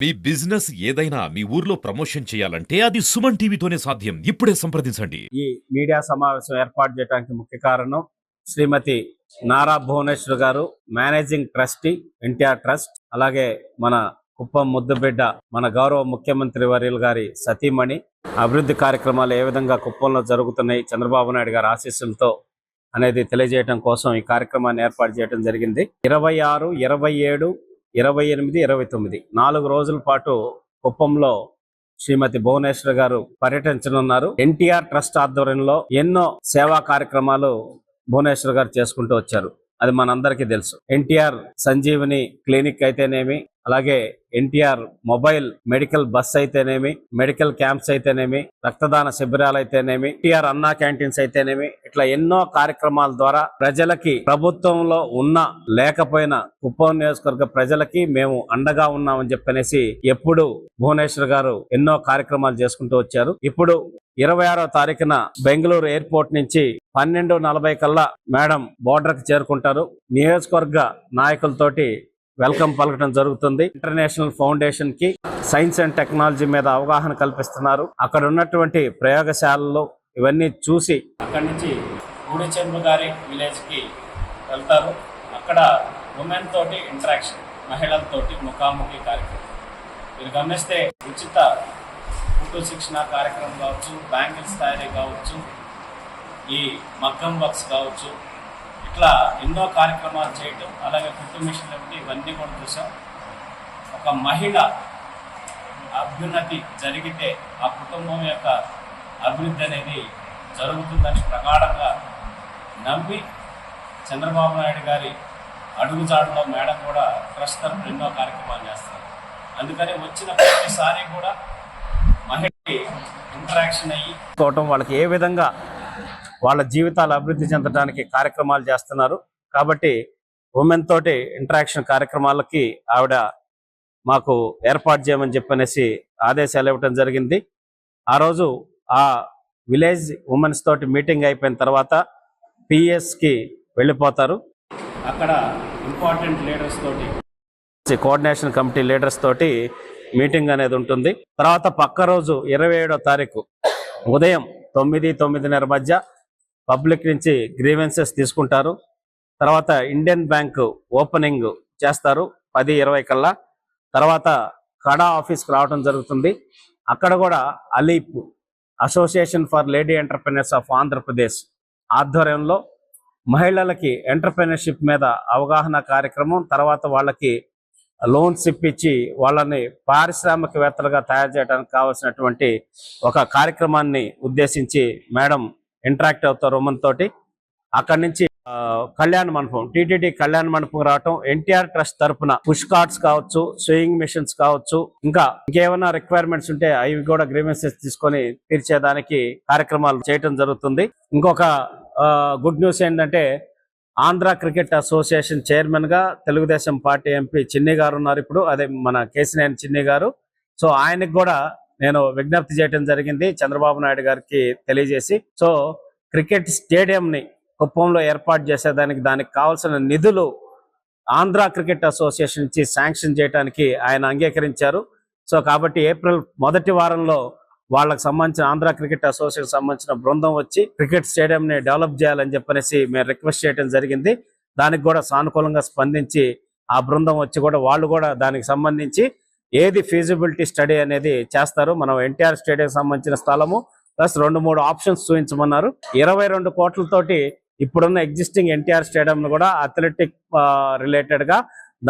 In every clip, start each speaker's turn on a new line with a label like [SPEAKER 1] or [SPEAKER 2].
[SPEAKER 1] మీ business ఏదైనా మీ ఊర్లో promotion చేయాలంటే అది సుమన్ టీవీతోనే సాధ్యం. ఇప్పుడే సంప్రదించండి.
[SPEAKER 2] ఈ మీడియా సమావేశం ఏర్పాటు చేయడానికి ముఖ్య కారణం శ్రీమతి నారా భువనేశ్వర్ గారు, మేనేజింగ్ ట్రస్టీ ఎన్టీఆర్ ట్రస్ట్, అలాగే మన కుప్పం ముద్దుబిడ్డ మన గౌరవ ముఖ్యమంత్రి వర్యులు గారి సతీమణి. అభివృద్ధి కార్యక్రమాలు ఏ విధంగా కుప్పంలో జరుగుతున్నాయి చంద్రబాబు నాయుడు గారి ఆశీస్సులతో అనేది తెలియజేయడం కోసం ఈ కార్యక్రమాన్ని ఏర్పాటు చేయడం జరిగింది. 26, 27, 28, 29 4 రోజుల పాటు కుప్పంలో శ్రీమతి భువనేశ్వర్ గారు పర్యటించనున్నారు. ఎన్టీఆర్ ట్రస్ట్ ఆధ్వర్యంలో ఎన్నో సేవా కార్యక్రమాలు భువనేశ్వర్ గారు చేసుకుంటూ వచ్చారు. అది మనందరికీ తెలుసు. ఎన్టీఆర్ సంజీవని క్లినిక్ అయితేనేమి, అలాగే ఎన్టీఆర్ మొబైల్ మెడికల్ బస్ అయితేనేమి, మెడికల్ క్యాంప్స్ అయితేనేమి, రక్తదాన శిబిరాలు అయితేనేమి, ఎన్టీఆర్ అన్నా క్యాంటీన్స్ అయితేనేమి, ఇట్లా ఎన్నో కార్యక్రమాల ద్వారా ప్రజలకి, ప్రభుత్వంలో ఉన్న లేకపోయినా కుప్పం నియోజకవర్గ ప్రజలకి మేము అండగా ఉన్నామని చెప్పనేసి ఎప్పుడు భువనేశ్వర్ గారు ఎన్నో కార్యక్రమాలు చేసుకుంటూ వచ్చారు. ఇప్పుడు 26వ తారీఖున బెంగళూరు ఎయిర్పోర్ట్ నుంచి 12:40 కల్లా మేడం బోర్డర్ కి చేరుకుంటారు. నియోజకవర్గ నాయకులతోటి వెల్కమ్ పలకడం జరుగుతుంది. ఇంటర్నేషనల్ ఫౌండేషన్ కి సైన్స్ అండ్ టెక్నాలజీ మీద అవగాహన కల్పిస్తున్నారు. అక్కడ ఉన్నటువంటి ప్రయోగశాలలు ఇవన్నీ చూసి అక్కడి నుంచి గూడిచెంబు గారి విలేజ్ కి వెళ్తారు. అక్కడ ఉమెన్ తోటి ఇంటరాక్షన్, మహిళలతోటి ముఖాముఖి కార్యక్రమం. మీరు గమనిస్తే ఉచిత కుట్టు శిక్షణ కార్యక్రమం కావచ్చు, బ్యాంగిల్స్ తయారీ కావచ్చు, ఈ మగ్గం వర్క్స్ కావచ్చు, ఇట్లా ఎన్నో కార్యక్రమాలు చేయటం, అలాగే కుట్టు మిషన్ ఇవన్నీ కూడా చూసాం. ఒక మహిళ అభ్యున్నతి జరిగితే ఆ కుటుంబం యొక్క అభివృద్ధి అనేది జరుగుతుందని ప్రగాఢంగా నమ్మి చంద్రబాబు నాయుడు గారి అడుగుజాడులో మేడం కూడా ప్రస్తుతం ఎన్నో కార్యక్రమాలు చేస్తారు. అందుకని వచ్చిన ప్రతిసారి కూడా మహిళ ఇంటరాక్షన్ అయ్యి వాళ్ళకి ఏ విధంగా వాళ్ళ జీవితాలు అభివృద్ధి చెందడానికి కార్యక్రమాలు చేస్తున్నారు. కాబట్టి ఉమెన్ తోటి ఇంటరాక్షన్ కార్యక్రమాలకి ఆవిడ మాకు ఏర్పాటు చేయమని చెప్పనేసి ఆదేశాలు ఇవ్వటం జరిగింది. ఆ రోజు ఆ విలేజ్ ఉమెన్స్ తోటి మీటింగ్ అయిపోయిన తర్వాత పిఎస్కి వెళ్ళిపోతారు. అక్కడ ఇంపార్టెంట్ లీడర్స్ తోటి, కోఆర్డినేషన్ కమిటీ లీడర్స్ తోటి మీటింగ్ అనేది ఉంటుంది. తర్వాత పక్క రోజు 27వ తారీఖు ఉదయం 9, 9:30 మధ్య పబ్లిక్ నుంచి గ్రీవెన్సెస్ తీసుకుంటారు. తర్వాత ఇండియన్ బ్యాంక్ ఓపెనింగ్ చేస్తారు 10:20 కల్లా. తర్వాత కడా ఆఫీస్కి రావడం జరుగుతుంది. అక్కడ కూడా ALEAP association for lady entrepreneurs of Andhra Pradesh ఆధ్వర్యంలో మహిళలకి ఎంటర్ప్రెన్యూర్షిప్ మీద అవగాహన కార్యక్రమం, తర్వాత వాళ్ళకి లోన్స్ ఇప్పించి వాళ్ళని పారిశ్రామికవేత్తలుగా తయారు చేయడానికి కావాల్సినటువంటి ఒక కార్యక్రమాన్ని ఉద్దేశించి మేడం ఇంటరాక్ట్ అవుతారు ఉమెన్ తోటి. అక్కడి నుంచి కళ్యాణ మండపం, టీటీడీ కళ్యాణ మండపం రావటం, ఎన్టీఆర్ ట్రస్ట్ తరఫున పుష్ కార్డ్స్ కావచ్చు, స్వింగింగ్ మిషన్స్ కావచ్చు, ఇంకేమైనా రిక్వైర్మెంట్స్ ఉంటే అవి కూడా గ్రీవెన్సెస్ తీసుకొని తీర్చేదానికి కార్యక్రమాలు చేయటం జరుగుతుంది. ఇంకొక గుడ్ న్యూస్ ఏంటంటే ఆంధ్ర క్రికెట్ అసోసియేషన్ చైర్మన్ గా తెలుగుదేశం పార్టీ ఎంపీ చిన్ని గారు ఉన్నారు. ఇప్పుడు అదే మన కేసినేని చిన్ని గారు. సో ఆయనకు కూడా నేను విజ్ఞప్తి చేయడం జరిగింది చంద్రబాబు నాయుడు గారికి తెలియజేసి, సో క్రికెట్ స్టేడియంని కుప్పంలో ఏర్పాటు చేసేదానికి దానికి కావాల్సిన నిధులు ఆంధ్ర క్రికెట్ అసోసియేషన్ నుంచి శాంక్షన్ చేయడానికి ఆయన అంగీకరించారు. సో కాబట్టి ఏప్రిల్ మొదటి వారంలో వాళ్ళకి సంబంధించిన ఆంధ్ర క్రికెట్ అసోసియేషన్ సంబంధించిన బృందం వచ్చి క్రికెట్ స్టేడియంని డెవలప్ చేయాలని చెప్పనేసి మేము రిక్వెస్ట్ చేయడం జరిగింది. దానికి కూడా సానుకూలంగా స్పందించి ఆ బృందం వచ్చి కూడా వాళ్ళు కూడా దానికి సంబంధించి ఏది ఫీజిబిలిటీ స్టడీ అనేది చేస్తారు. మనం ఎన్టీఆర్ స్టేడియం సంబంధించిన స్థలము ప్లస్ 2-3 ఆప్షన్స్ చూపించమన్నారు. 22 కోట్లతోటి ఇప్పుడున్న ఎగ్జిస్టింగ్ ఎన్టీఆర్ స్టేడియం కూడా అథ్లెటిక్ రిలేటెడ్ గా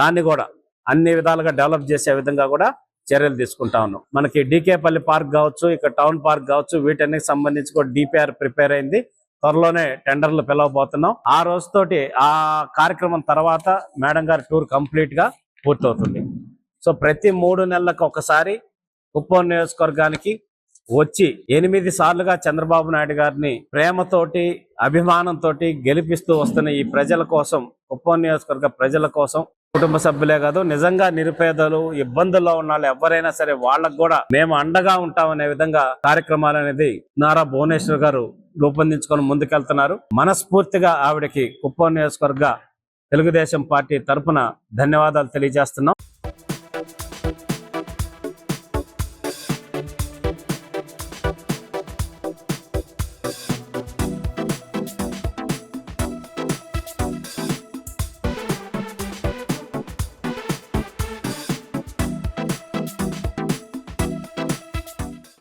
[SPEAKER 2] దాన్ని కూడా అన్ని విధాలుగా డెవలప్ చేసే విధంగా కూడా చర్యలు తీసుకుంటా ఉన్నాం. మనకి డీకేపల్లి పార్క్ కావచ్చు, ఇక్కడ టౌన్ పార్క్ కావచ్చు, వీటన్నిటికి సంబంధించి కూడా డిపిఆర్ ప్రిపేర్ అయింది. త్వరలోనే టెండర్లు పిలవబోతున్నాం. ఆ రోజుతోటి ఆ కార్యక్రమం తర్వాత మేడం గారి టూర్ కంప్లీట్ గా పూర్తవుతుంది. సో ప్రతి 3 నెలలకు ఒకసారి కుప్పం నియోజకవర్గానికి వచ్చి 8 సార్లుగా చంద్రబాబు నాయుడు గారిని ప్రేమతోటి, అభిమానంతో గెలిపిస్తూ వస్తున్న ఈ ప్రజల కోసం, కుప్పం నియోజకవర్గ ప్రజల కోసం, కుటుంబ సభ్యులే కాదు నిజంగా నిరుపేదలు, ఇబ్బందుల్లో ఉన్న వాళ్ళు ఎవరైనా సరే వాళ్ళకు కూడా మేము అండగా ఉంటామనే విధంగా కార్యక్రమాలు అనేది నారా భువనేశ్వర్ గారు రూపొందించుకొని ముందుకెళ్తున్నారు. మనస్ఫూర్తిగా ఆవిడకి కుప్పం నియోజకవర్గ తెలుగుదేశం పార్టీ తరఫున ధన్యవాదాలు తెలియజేస్తున్నాం.